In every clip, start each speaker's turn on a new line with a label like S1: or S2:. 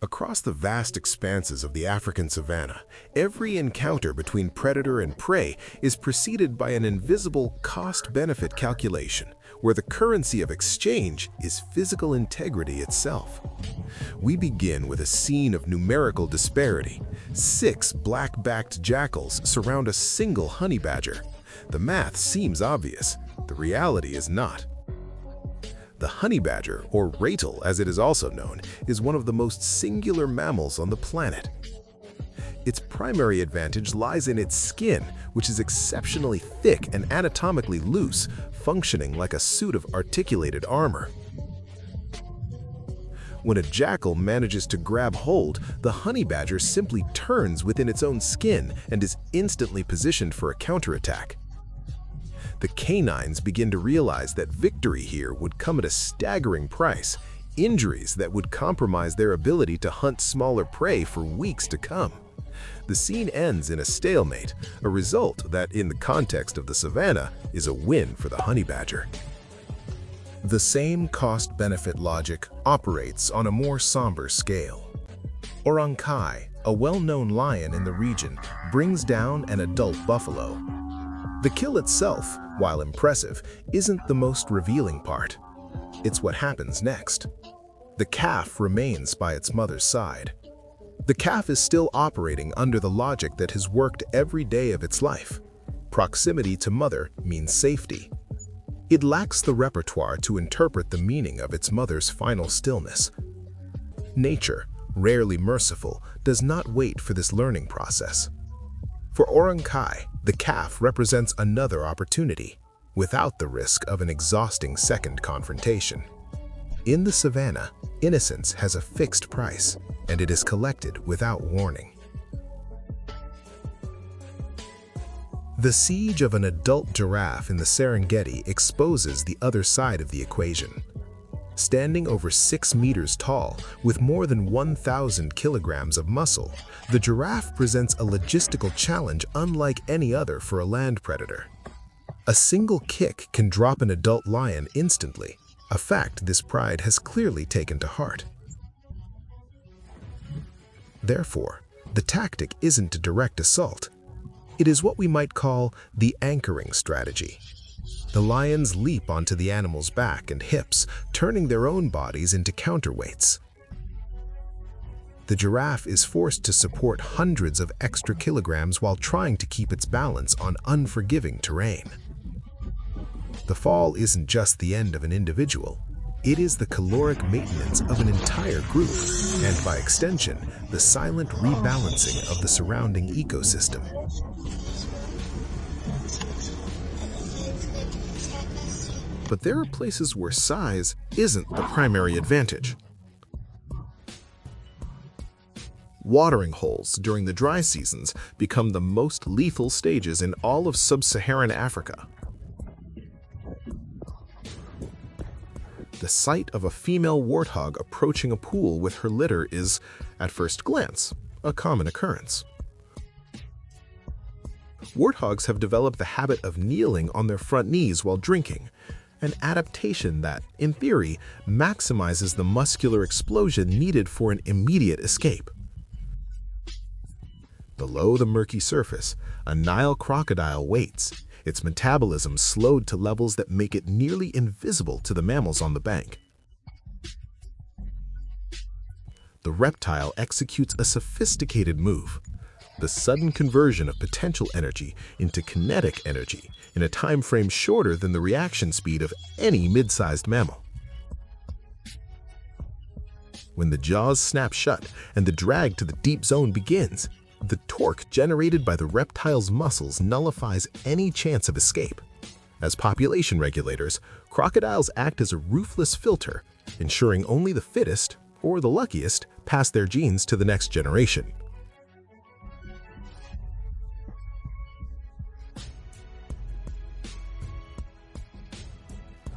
S1: Across the vast expanses of the African savanna, every encounter between predator and prey is preceded by an invisible cost-benefit calculation, where the currency of exchange is physical integrity itself. We begin with a scene of numerical disparity. 6 black-backed jackals surround a single honey badger. The math seems obvious. The reality is not. The honey badger, or ratel as it is also known, is one of the most singular mammals on the planet. Its primary advantage lies in its skin, which is exceptionally thick and anatomically loose, functioning like a suit of articulated armor. When a jackal manages to grab hold, the honey badger simply turns within its own skin and is instantly positioned for a counterattack. The canines begin to realize that victory here would come at a staggering price, injuries that would compromise their ability to hunt smaller prey for weeks to come. The scene ends in a stalemate, a result that, in the context of the savanna, is a win for the honey badger. The same cost-benefit logic operates on a more somber scale. Orang Khai, a well-known lion in the region, brings down an adult buffalo. The kill itself, while impressive, isn't the most revealing part. It's what happens next. The calf remains by its mother's side. The calf is still operating under the logic that has worked every day of its life. Proximity to mother means safety. It lacks the repertoire to interpret the meaning of its mother's final stillness. Nature, rarely merciful, does not wait for this learning process. For Orang Khai, the calf represents another opportunity, without the risk of an exhausting second confrontation. In the savanna, innocence has a fixed price, and it is collected without warning. The siege of an adult giraffe in the Serengeti exposes the other side of the equation. Standing over 6 meters tall, with more than 1,000 kilograms of muscle, the giraffe presents a logistical challenge unlike any other for a land predator. A single kick can drop an adult lion instantly, a fact this pride has clearly taken to heart. Therefore, the tactic isn't a direct assault. It is what we might call the anchoring strategy. The lions leap onto the animal's back and hips, turning their own bodies into counterweights. The giraffe is forced to support hundreds of extra kilograms while trying to keep its balance on unforgiving terrain. The fall isn't just the end of an individual. It is the caloric maintenance of an entire group, and by extension, the silent rebalancing of the surrounding ecosystem. But there are places where size isn't the primary advantage. Watering holes during the dry seasons become the most lethal stages in all of sub-Saharan Africa. The sight of a female warthog approaching a pool with her litter is, at first glance, a common occurrence. Warthogs have developed the habit of kneeling on their front knees while drinking, an adaptation that, in theory, maximizes the muscular explosion needed for an immediate escape. Below the murky surface, a Nile crocodile waits, its metabolism slowed to levels that make it nearly invisible to the mammals on the bank. The reptile executes a sophisticated move, the sudden conversion of potential energy into kinetic energy in a time frame shorter than the reaction speed of any mid-sized mammal. When the jaws snap shut and the drag to the deep zone begins, the torque generated by the reptile's muscles nullifies any chance of escape. As population regulators, crocodiles act as a ruthless filter, ensuring only the fittest, or the luckiest, pass their genes to the next generation.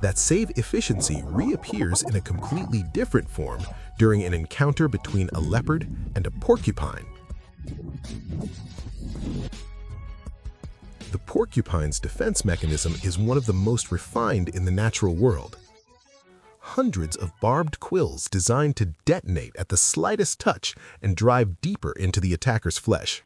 S1: That save efficiency reappears in a completely different form during an encounter between a leopard and a porcupine. The porcupine's defense mechanism is one of the most refined in the natural world. hundreds of barbed quills designed to detonate at the slightest touch and drive deeper into the attacker's flesh.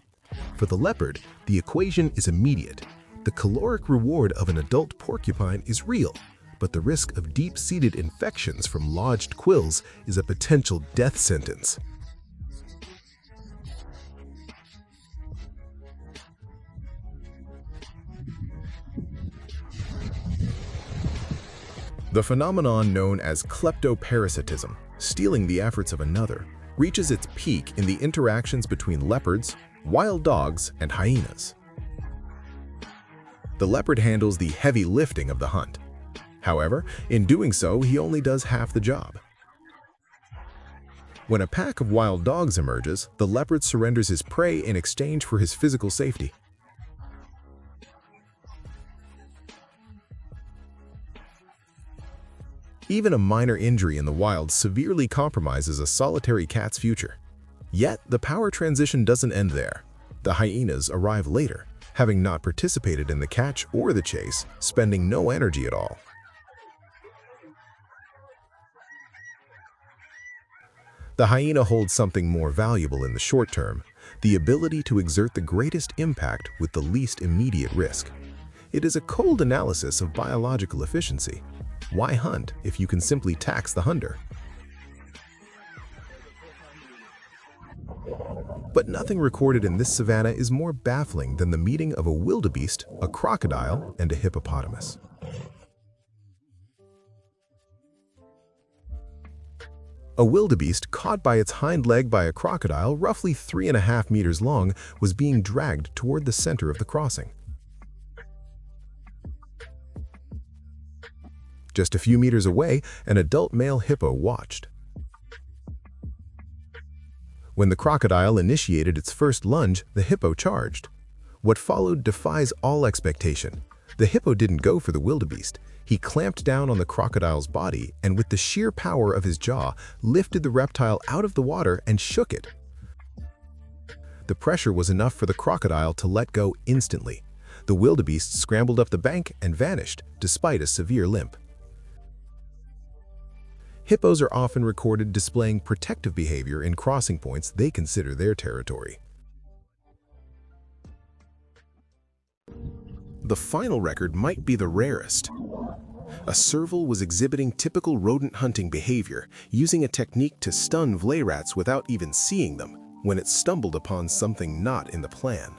S1: For the leopard, the equation is immediate. The caloric reward of an adult porcupine is real, but the risk of deep-seated infections from lodged quills is a potential death sentence. The phenomenon known as kleptoparasitism, stealing the efforts of another, reaches its peak in the interactions between leopards, wild dogs, and hyenas. The leopard handles the heavy lifting of the hunt. However, in doing so, he only does half the job. When a pack of wild dogs emerges, the leopard surrenders his prey in exchange for his physical safety. Even a minor injury in the wild severely compromises a solitary cat's future. Yet, the power transition doesn't end there. The hyenas arrive later, having not participated in the catch or the chase, spending no energy at all. The hyena holds something more valuable in the short term, the ability to exert the greatest impact with the least immediate risk. It is a cold analysis of biological efficiency. Why hunt if you can simply tax the hunter? But nothing recorded in this savanna is more baffling than the meeting of a wildebeest, a crocodile, and a hippopotamus. A wildebeest caught by its hind leg by a crocodile roughly 3.5 meters long was being dragged toward the center of the crossing. Just a few meters away, an adult male hippo watched. When the crocodile initiated its first lunge, the hippo charged. What followed defies all expectation. The hippo didn't go for the wildebeest. He clamped down on the crocodile's body and with the sheer power of his jaw, lifted the reptile out of the water and shook it. The pressure was enough for the crocodile to let go instantly. The wildebeest scrambled up the bank and vanished, despite a severe limp. Hippos are often recorded displaying protective behavior in crossing points they consider their territory. The final record might be the rarest. A serval was exhibiting typical rodent hunting behavior, using a technique to stun vlay rats without even seeing them, when it stumbled upon something not in the plan.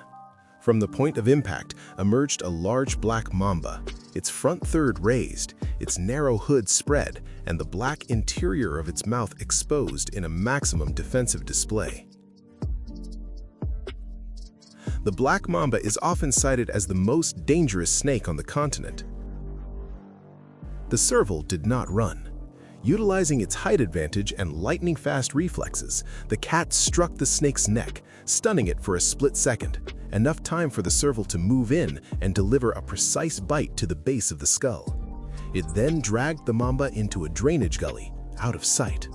S1: From the point of impact emerged a large black mamba, its front third raised, its narrow hood spread, and the black interior of its mouth exposed in a maximum defensive display. The black mamba is often cited as the most dangerous snake on the continent. The serval did not run. Utilizing its height advantage and lightning-fast reflexes, the cat struck the snake's neck, stunning it for a split second, enough time for the serval to move in and deliver a precise bite to the base of the skull. It then dragged the mamba into a drainage gully, out of sight.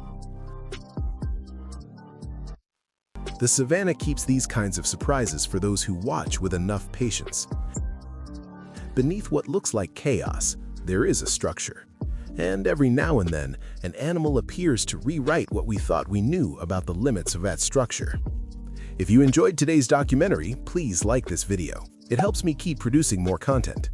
S1: The savanna keeps these kinds of surprises for those who watch with enough patience. Beneath what looks like chaos, there is a structure. And every now and then, an animal appears to rewrite what we thought we knew about the limits of that structure. If you enjoyed today's documentary, please like this video. It helps me keep producing more content.